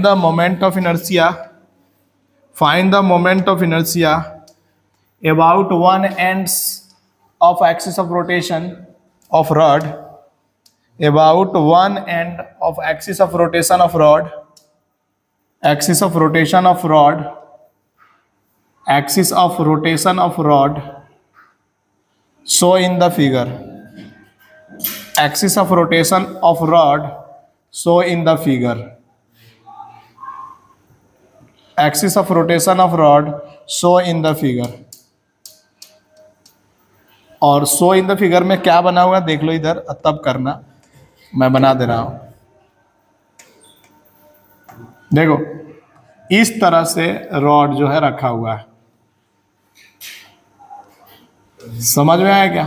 the moment of inertia about one ends of axis of rotation of rod, about one end of axis of rotation of rod, show in the figure, axis of rotation of rod show in the figure, axis of rotation of rod show in the figure। और show in the figure में क्या बना हुआ देख लो इधर, तब करना, मैं बना दे रहा हूं। देखो इस तरह से रॉड जो है रखा हुआ है, समझ में आया क्या?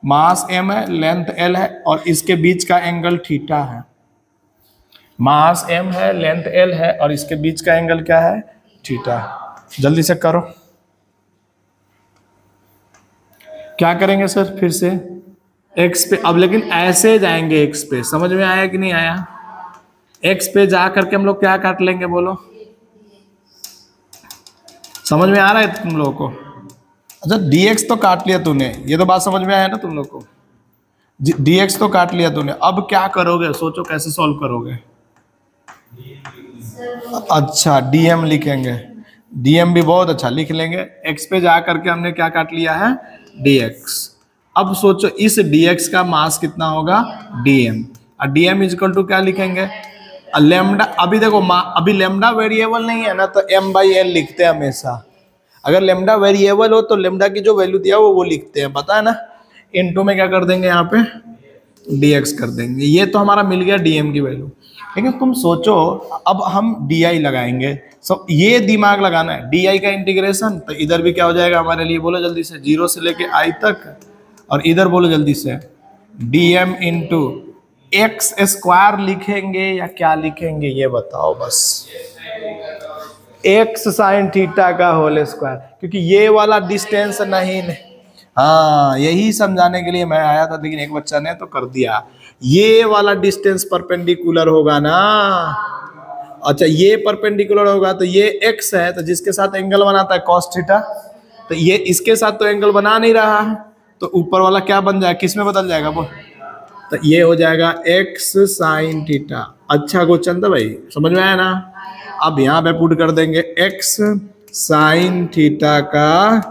मास m है, लेंथ l है और इसके बीच का एंगल थीटा है। मास m है, लेंथ l है और इसके बीच का एंगल क्या है? थीटा। जल्दी से करो। क्या करेंगे सर? फिर से x पे, अब लेकिन ऐसे जाएंगे x पे, समझ में आया कि नहीं आया? x पे जा करके हम लोग क्या काट लेंगे बोलो? समझ में आ रहा है तुम लोगों को? अच्छा dx तो काट लिया तूने, ये तो बात समझ में आया ना तुम लोग को? dx तो काट लिया तूने, अब क्या करोगे? सोचो कैसे सॉल्व करोगे? अच्छा dm लिखेंगे, dm भी बहुत अच्छा लिख लेंगे। x पे जा करके हमने क्या काट लिया है? dx। अब सोचो इस dx का मास कितना होगा? dm। और dm इजिकल टू क्या लिखेंगे, लेमडा। अभी देखो अभी लेमडा वेरिएबल नहीं है ना, तो m/l लिखते हैं हमेशा। अगर लेमडा वेरिएबल हो तो लेमडा की जो वैल्यू दिया वो लिखते हैं, पता है ना। इनटू में क्या कर देंगे, यहाँ पे dx कर देंगे। ये तो हमारा मिल गया dm की वैल्यू। लेकिन तुम सोचो, अब हम di लगाएंगे, सो ये दिमाग लगाना है, di का इंटीग्रेशन, तो इधर भी क्या हो जाएगा हमारे लिए, बोलो जल्दी से, 0 से लेके i तक, और इधर बोलो जल्दी से dm इंटू एक्स स्क्वायर लिखेंगे या क्या लिखेंगे, ये बताओ बस। एक्स साइन थीटा का होल स्क्वायर, क्योंकि ये वाला डिस्टेंस नहीं। हाँ, यही समझाने के लिए मैं आया था, लेकिन एक बच्चा ने तो कर दिया। ये वाला डिस्टेंस परपेंडिकुलर होगा ना। अच्छा, ये परपेंडिकुलर होगा तो ये x है, तो जिसके साथ एंगल बनाता है cos थीटा, तो ये इसके साथ तो एंगल बना नहीं रहा है, तो ऊपर वाला क्या बन जाएगा, किस में बदल जाएगा वो, तो ये हो जाएगा x साइन थीटा। अच्छा क्वेश्चन था भाई, समझ में आया ना। अब यहाँ पे पुट कर देंगे x साइन थीटा का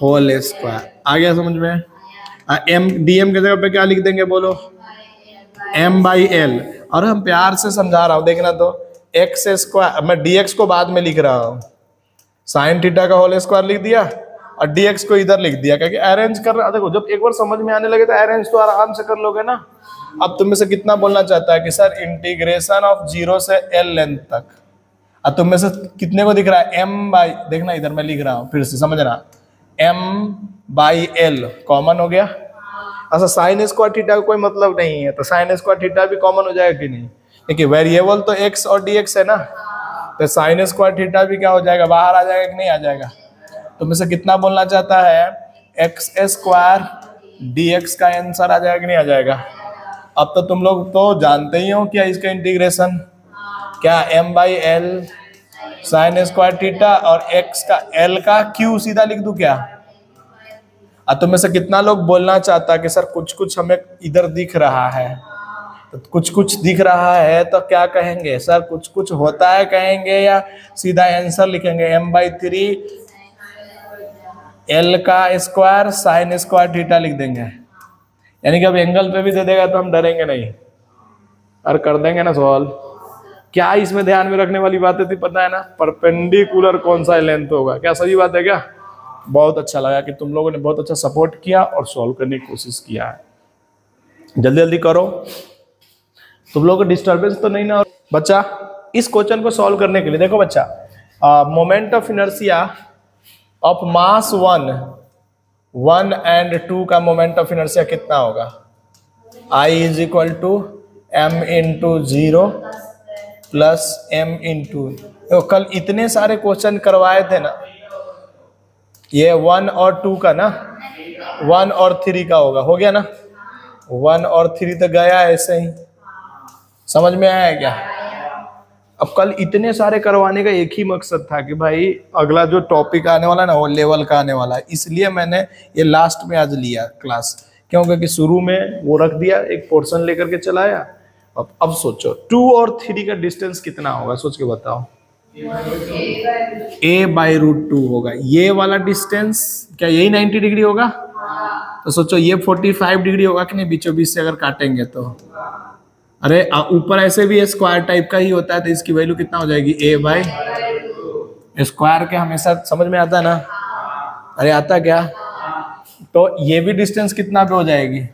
होल स्क्वायर, आ गया समझ में। m dm की जगह पे क्या लिख देंगे, बोलो m/l। और हम प्यार से समझा रहा हूँ, देखना तो, एक्स स्क्वायर, मैं dx को बाद में लिख रहा हूँ, साइन थीटा का होल स्क्वायर लिख दिया और dx को इधर लिख दिया, क्योंकि अरेंज कर रहा। देखो, जब एक बार समझ में आने लगे तो अरेंज तो आराम से कर लोगे ना। अब तुम में से कितना बोलना चाहता है कि सर इंटीग्रेशन ऑफ 0 से l लेंथ तक, अब तुम में से कितने को दिख रहा है m/, देखना इधर मैं लिख रहा हूँ फिर से समझना, m/l कॉमन हो गया। अच्छा, साइन स्क्वायर थीटा का कोई मतलब नहीं है, तो साइन स्क्वायर थीटा भी कॉमन हो जाएगा कि नहीं, देखिए वेरिएबल तो x और dx है ना, तो साइन स्क्वायर थीटा भी क्या हो जाएगा, बाहर आ जाएगा कि नहीं आ जाएगा। तो में से कितना बोलना चाहता है, एक्स स्क्वायर dx का आंसर आ जाएगा कि नहीं आ जाएगा। अब तो तुम लोग तो जानते ही हो क्या इसका इंटीग्रेशन, क्या m/l साइन स्क्वायर थीटा और x का l का q सीधा लिख दूं क्या। अब तुम में से कितना लोग बोलना चाहता है कि सर कुछ कुछ हमें इधर दिख रहा है, तो कुछ कुछ दिख रहा है तो क्या कहेंगे सर, कुछ कुछ होता है कहेंगे या सीधा आंसर लिखेंगे, m/3 l का स्क्वायर साइन स्क्वायर थीटा लिख देंगे। यानी कि अब एंगल पे भी दे देगा तो हम डरेंगे नहीं और कर देंगे ना सॉल्व। क्या इसमें ध्यान में रखने वाली बातें थी, पता है ना, परपेंडिकुलर कौन सा लेंथ होगा। क्या सही बात है क्या। बहुत अच्छा लगा कि तुम लोगों ने बहुत अच्छा सपोर्ट किया और सॉल्व करने की कोशिश किया है। जल्दी जल्दी करो, तुम लोगों को डिस्टर्बेंस तो नहीं ना बच्चा। इस क्वेश्चन को सॉल्व करने के लिए देखो बच्चा, moment of inertia of mass 1 and 2 का मोमेंट ऑफ इनर्शिया कितना होगा, I is equal to m into 0 plus m into. तो कल इतने सारे क्वेश्चन करवाए थे ना, ये 1 और 2 का ना, 1 और 3 का होगा, हो गया ना। 1 और 3 तो गया ऐसे ही, समझ में आया क्या। अब कल इतने सारे करवाने का एक ही मकसद था कि भाई अगला जो टॉपिक आने वाला है ना वो लेवल का आने वाला है, इसलिए मैंने ये लास्ट में आज लिया क्लास। क्योंकि शुरू में वो रख दिया, एक पोर्शन लेकर के चलाया। अब सोचो 2 और 3 का डिस्टेंस कितना होगा, सोच के बताओ। a/√2 होगा। ये वाला डिस्टेंस क्या यही 90 डिग्री होगा, तो सोचो ये 45 डिग्री होगा कि नहीं, बीचों बीच से अगर काटेंगे तो। अरे ऊपर ऐसे भी स्क्वायर टाइप का ही होता है, तो इसकी वैल्यू कितना हो जाएगी, a/स्क्वायर के हमेशा समझ में आता है ना। अरे आता क्या, तो ये भी डिस्टेंस कितना पे हो जाएगी,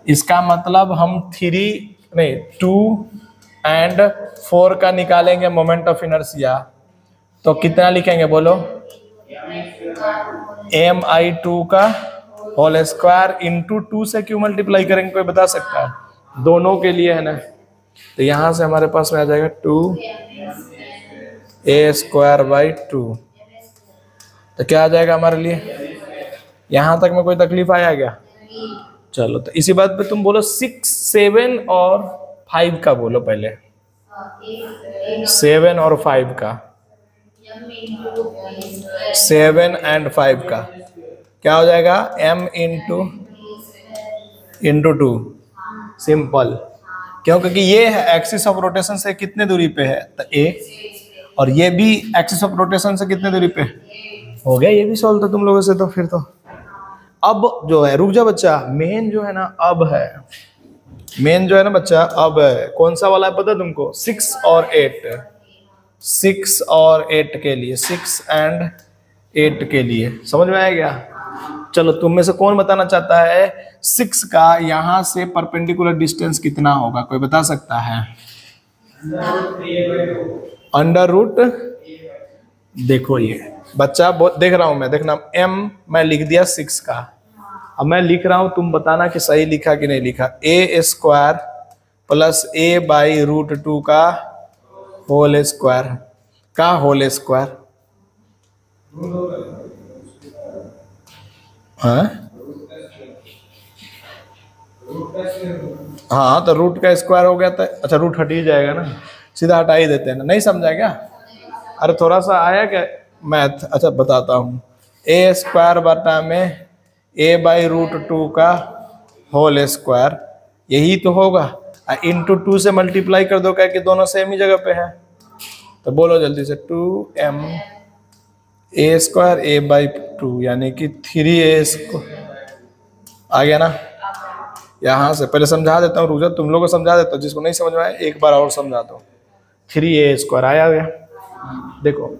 इसका मतलब हम 2 एंड 4 का निकालेंगे मोमेंट ऑफ इनर्शिया, तो कितना लिखेंगे बोलो, mi2 का होल स्क्वायर इंटू 2 से क्यों मल्टीप्लाई करेंगे, कोई बता सकता है, दोनों के लिए है ना। तो यहां से हमारे पास में आ जाएगा 2a²/2, तो क्या आ जाएगा हमारे लिए। यहां तक में कोई तकलीफ आया क्या, चलो तो इसी बात पे तुम बोलो 6, 7 और 5 का बोलो पहले, 7 और 5 का, 7 एंड 5 का क्या हो जाएगा, m इंटू 2, सिंपल। क्यों, क्योंकि ये है एक्सिस ऑफ रोटेशन से कितने दूरी पे है, तो a, और ये भी एक्सिस ऑफ रोटेशन से कितने दूरी पे, हो गया ये भी सॉल्व था तुम लोगों से। तो फिर तो अब जो है, रुक जा बच्चा, मेन जो है ना अब है मेन जो है ना बच्चा, अब कौन सा वाला है पता है तुमको? 6 और 8, 6 और 8 के लिए, 6 एंड 8 के लिए, समझ में आया क्या? चलो तुम में से कौन बताना चाहता है 6 का यहां से परपेंडिकुलर डिस्टेंस कितना होगा? कोई बता सकता है? अंडर रूट, देखो ये बच्चा बहुत देख रहा हूं मैं, देखना m मैं लिख दिया 6 का, अब मैं लिख रहा हूं, तुम बताना कि सही लिखा कि नहीं लिखा। a square plus a by root 2 का होल स्क्वायर का होल स्क्वायर। हाँ तो रूट का स्क्वायर हो गया तो अच्छा रूट हट ही जाएगा ना, सीधा हटा ही देते हैं ना, नहीं समझा क्या? अरे थोड़ा सा आया क्या मैथ? अच्छा बताता हूँ, ए स्क्वायर बटा में ए बाई रूट 2 का होल स्क्वायर, यही तो होगा, इंटू 2 से मल्टीप्लाई कर दो, क्या कि दोनों सेम ही जगह पे है, तो बोलो जल्दी से 2m A square A by 2 यानी कि 3a स्क्वायर आ गया ना। यहाँ से पहले समझा देता हूँ, रुक जाओ, तुम लोगों को समझा देता हूँ, जिसको नहीं समझ में आया एक बार और समझा दो। 3a स्क्वायर आया गया, देखो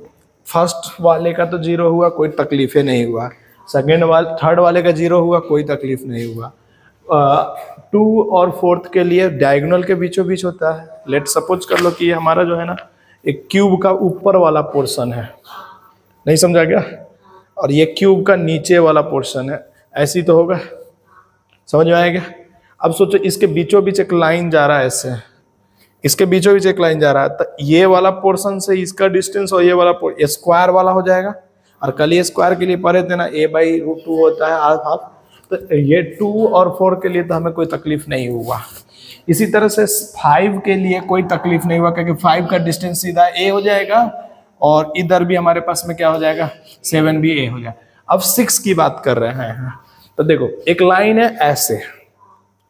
फर्स्ट वाले का तो 0 हुआ, कोई तकलीफ नहीं हुआ, सेकेंड वाले थर्ड वाले का 0 हुआ, कोई तकलीफ नहीं हुआ। 2 और 4th के लिए डायगोनल के बीचों बीच होता है। लेट सपोज कर लो कि ये हमारा जो है ना एक क्यूब का ऊपर वाला पोर्शन है, नहीं समझा क्या? और ये क्यूब का नीचे वाला पोर्शन है, ऐसी तो होगा, समझ में आएगा? अब सोचो इसके बीचों बीच एक लाइन जा रहा है, ऐसे इसके बीचों बीच एक लाइन जा रहा है, तो ये वाला पोर्शन से इसका डिस्टेंस और ये वाला स्क्वायर वाला हो जाएगा। और कल ये स्क्वायर के लिए पढ़े थे ना, a बाई रूट 2 होता है हाफ हाफ, तो ये 2 और 4 के लिए तो हमें कोई तकलीफ नहीं हुआ। इसी तरह से 5 के लिए कोई तकलीफ नहीं हुआ, क्योंकि 5 का डिस्टेंस सीधा a हो जाएगा, और इधर भी हमारे पास में क्या हो जाएगा 7 भी a हो जाएगा। अब 6 की बात कर रहे हैं, तो देखो एक लाइन है ऐसे,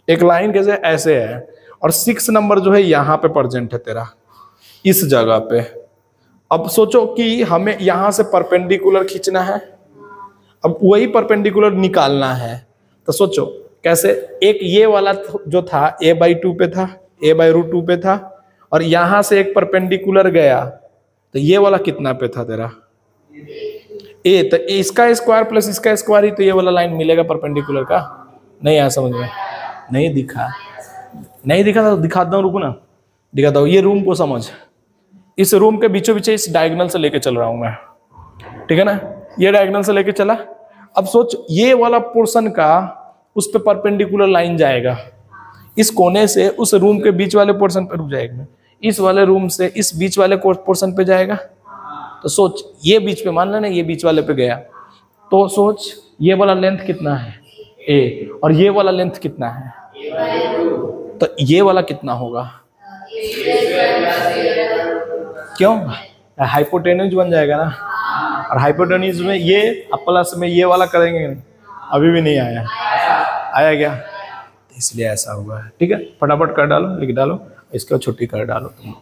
एक लाइन कैसे ऐसे है, और 6 नंबर जो है यहाँ पे प्रेजेंट है तेरा, इस जगह पे। अब सोचो कि हमें यहाँ से परपेंडिकुलर खींचना है, अब वही परपेंडिकुलर निकालना है, तो सोचो कैसे। एक ये वाला जो था a बाई 2 पे था, a बाई रूट 2 पे था, और यहाँ से एक परपेंडिकुलर गया, तो ये वाला कितना पे था तेरा a, तो इसका स्क्वायर प्लस इसका स्क्वायर ही तो ये वाला लाइन मिलेगा परपेंडिकुलर का। नहीं आया समझ में? नहीं दिखा? नहीं दिखा तो दिखाता हूँ, रुको ना दिखाता हूँ। ये रूम को समझ, इस रूम के बीचों बीच इस डायगोनल से लेके चल रहा हूँ मैं, ठीक है ना, ये डायगोनल से लेके चला। अब सोच ये वाला पोर्शन का उस पे परपेंडिकुलर लाइन जाएगा, इस कोने से उस रूम के बीच वाले पोर्शन पे रुक जाएगा, इस वाले रूम से इस बीच वाले पोर्शन पे जाएगा। तो सोच ये बीच पे, मान लेना ये बीच वाले पे गया, तो सोच ये वाला लेंथ कितना है a, और ये वाला लेंथ कितना है, तो ये वाला कितना होगा? क्यों? हाइपोटेन्यूज बन जाएगा ना, और हाइपोटेन्यूज में ये प्लस में ये वाला करेंगे, अभी भी नहीं आया, आया क्या? इसलिए ऐसा हुआ है, ठीक है। फटाफट कर डालो, लिख डालो, इसको छुट्टी कर डालो तुम।